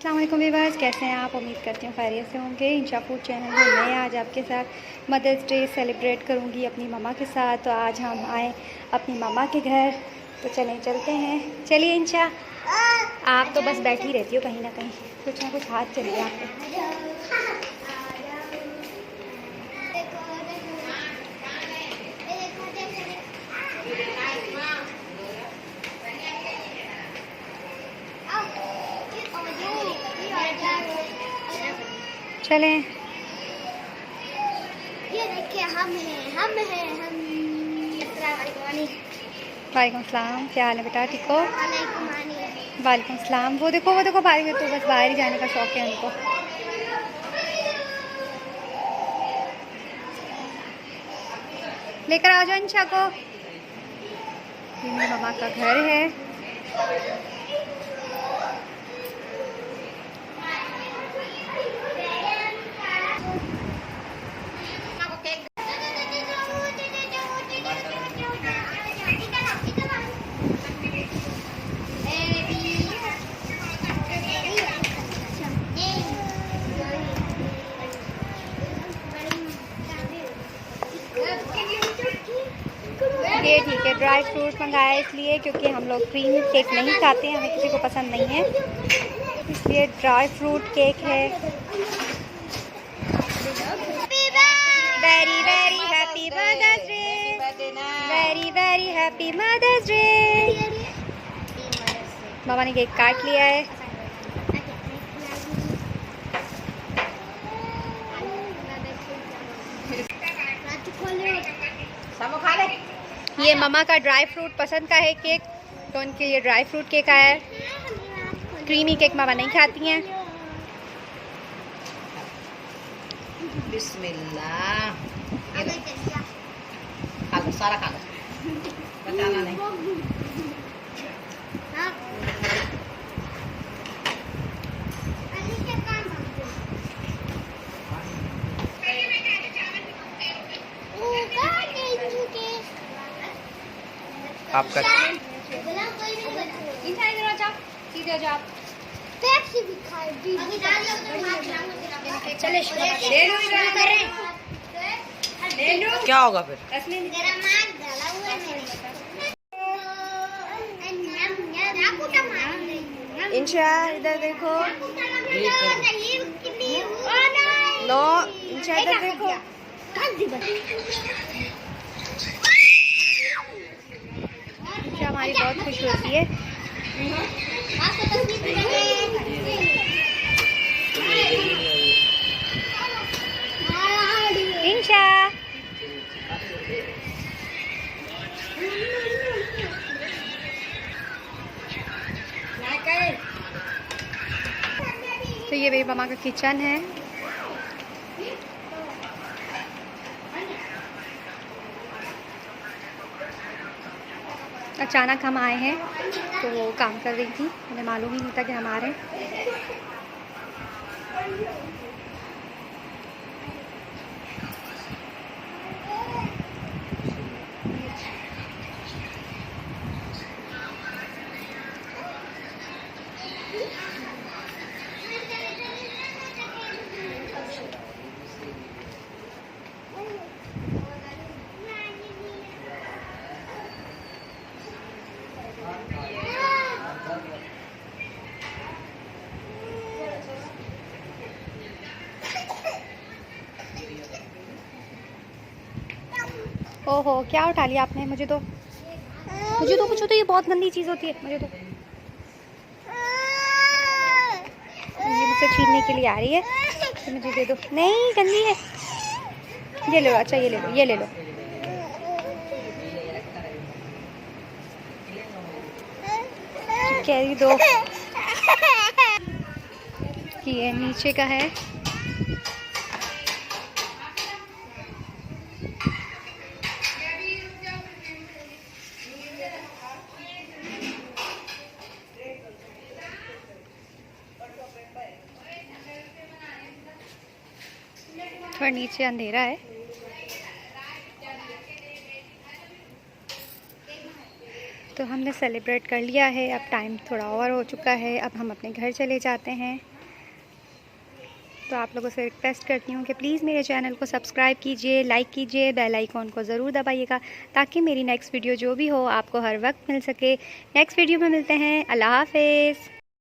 अस्सलाम वालेकुम व्यूअर्स, कैसे हैं आप? उम्मीद करती हूँ खैरियत से होंगे। इंशा फूड चैनल में मैं आज आपके साथ मदर्स डे सेलिब्रेट करूँगी अपनी मम्मा के साथ। तो आज हम आए अपनी मम्मा के घर, तो चलते हैं। चलिए इंशा, आप तो बस बैठी रहती हो कहीं ना कहीं, कुछ ना कुछ हाथ चलिए आपके। चलें। ये देखिए हम वालेकुम सलाम, क्या हाल है बेटा? ठीक हो? वालेकुम सलाम। वो देखो बाहर में, तो बस बाहर ही जाने का शौक है उनको। लेकर आ जाओ इंशा को। ये मेरी मम्मा का घर है। ये ठीक है, ड्राई फ्रूट्स मंगाया इसलिए क्योंकि हम लोग क्रीम केक नहीं खाते हैं, हमें किसी को पसंद नहीं है, इसलिए ड्राई फ्रूट केक है। Very very happy mother's day, very very happy mother's day. मामा ने केक काट लिया है। ये मम्मा का ड्राई फ्रूट पसंद का है केक, तो उनके लिए ड्राई फ्रूट केक आया है। क्रीमी केक मामा नहीं खाती हैं। बिस्मिल्लाह, खा लो सारा, खा लो, बचाना नहीं। आपका क्या होगा फिर? इंशा इधर देखो, लो इंशा इधर देखो। इंशा हमारी बहुत खुश होती है। इंशा तो ये मेरी मामा का किचन है। अचानक हम आए हैं, तो वो काम कर रही थी, उन्हें मालूम ही नहीं था कि हम आ रहे हैं। ओहो, क्या उठा लिया आपने? मुझे तो कुछ तो, ये बहुत गंदी चीज़ होती है। मुझे तो ये मुझसे छीनने के लिए आ रही है, तो मुझे दे दो। नहीं, गंदी है। ये ले लो। अच्छा, ये ले लो, ये ले लो। कैरी दो कि ये नीचे का है। थोड़ा नीचे अंधेरा है। तो हमने सेलिब्रेट कर लिया है। अब टाइम थोड़ा और हो चुका है, अब हम अपने घर चले जाते हैं। तो आप लोगों से रिक्वेस्ट करती हूँ कि प्लीज़ मेरे चैनल को सब्सक्राइब कीजिए, लाइक कीजिए, बेल आइकॉन को ज़रूर दबाइएगा ताकि मेरी नेक्स्ट वीडियो जो भी हो आपको हर वक्त मिल सके। नेक्स्ट वीडियो में मिलते हैं। अल्लाह हाफ़िज़।